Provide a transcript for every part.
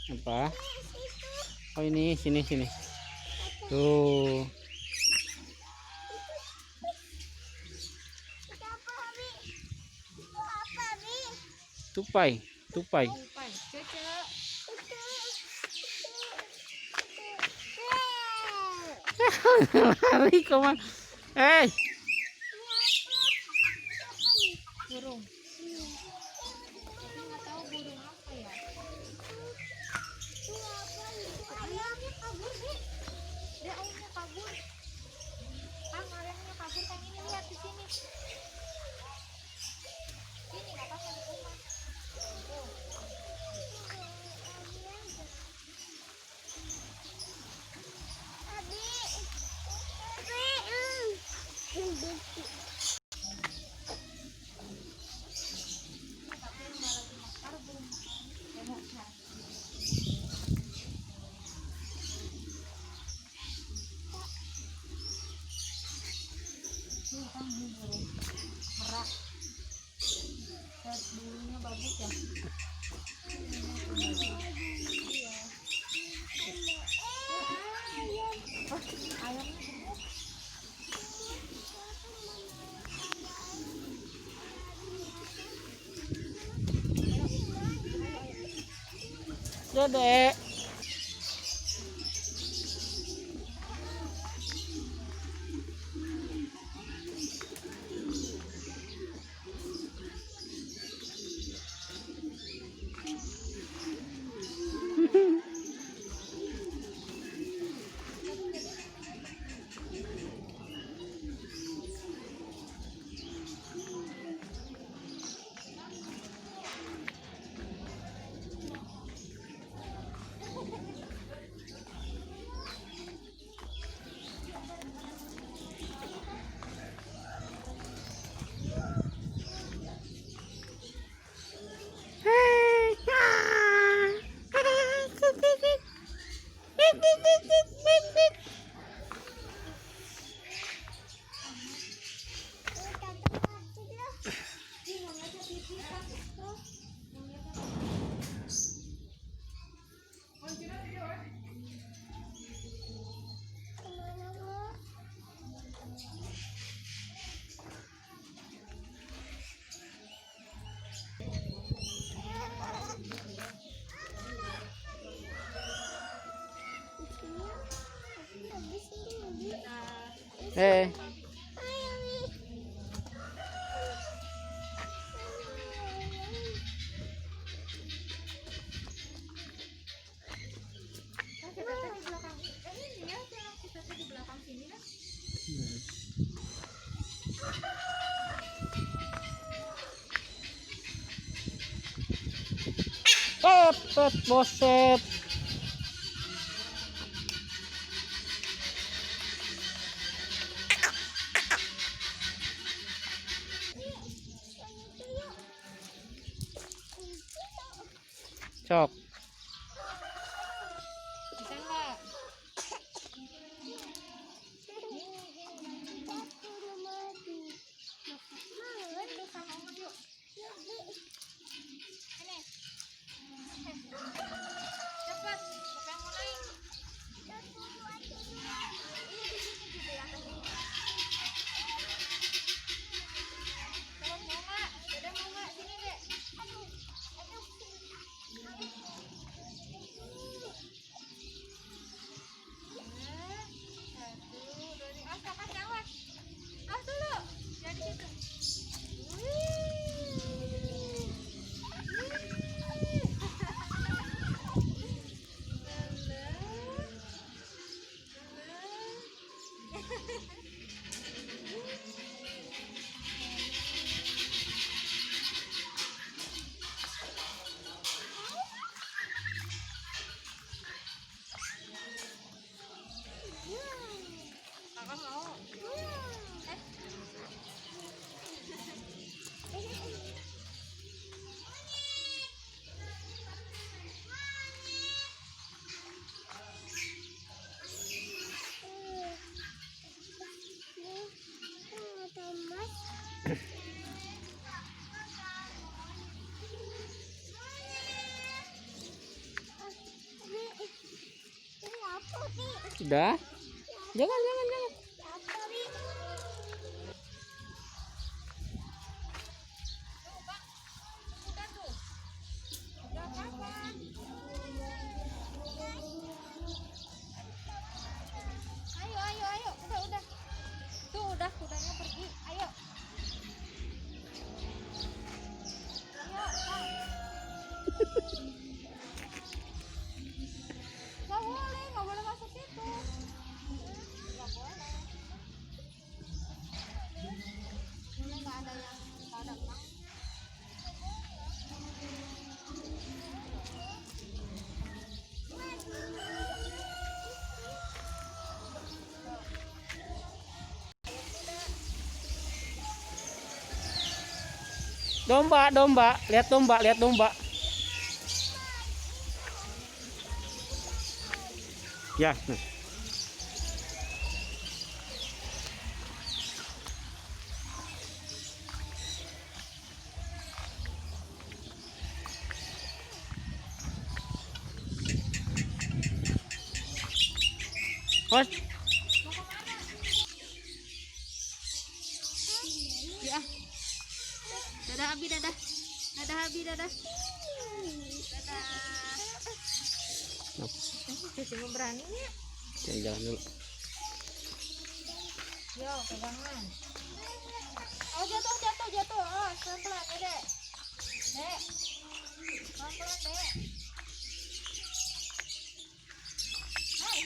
Apa? Oh ini sini. Tuh. Tupai. Lari kemana? Burung. Tapi nggak tahu burung apa ya. Ayamnya kabur, Dek. Ayamnya kabur. Ayamnya kabur. Kang ini lihat di sini. Ini nggak apa-apa di rumah. Tuh. Merak. Bulunya bagus ya. Ayamnya gemuk. Dek. Di belakang sini lah. Pepet boset. Cok. Bisa nggak? Cepat, siapa yang mau naik? Mau nggak? Dede mau nggak? Sini, Dek. Udah. Jangan, jangan, jangan. Apa, Bi? Tuh, Bang. Udah tuh. Udah apa? Ayo, ayo, ayo. Udah. Tuh, udah kudanya pergi. Ayo. Ayo, Bang. Nggak boleh masuk situ. Nggak boleh. Ini nggak ada yang nggak ada Bang. Domba, domba. Lihat domba, lihat domba. Ya. Nah. Mas, Ya. Dadah Abi, dadah. Dadah Abi, dadah. Dadah. Cucu mau beraninya. jalan dulu. Yo, pegangan. Oh, jatuh. Oh, pelan-pelan ya, Dek. Dek. Pelan-pelan, Dek. Hai.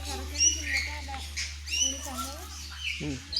Harusnya di sini ada tulisannya.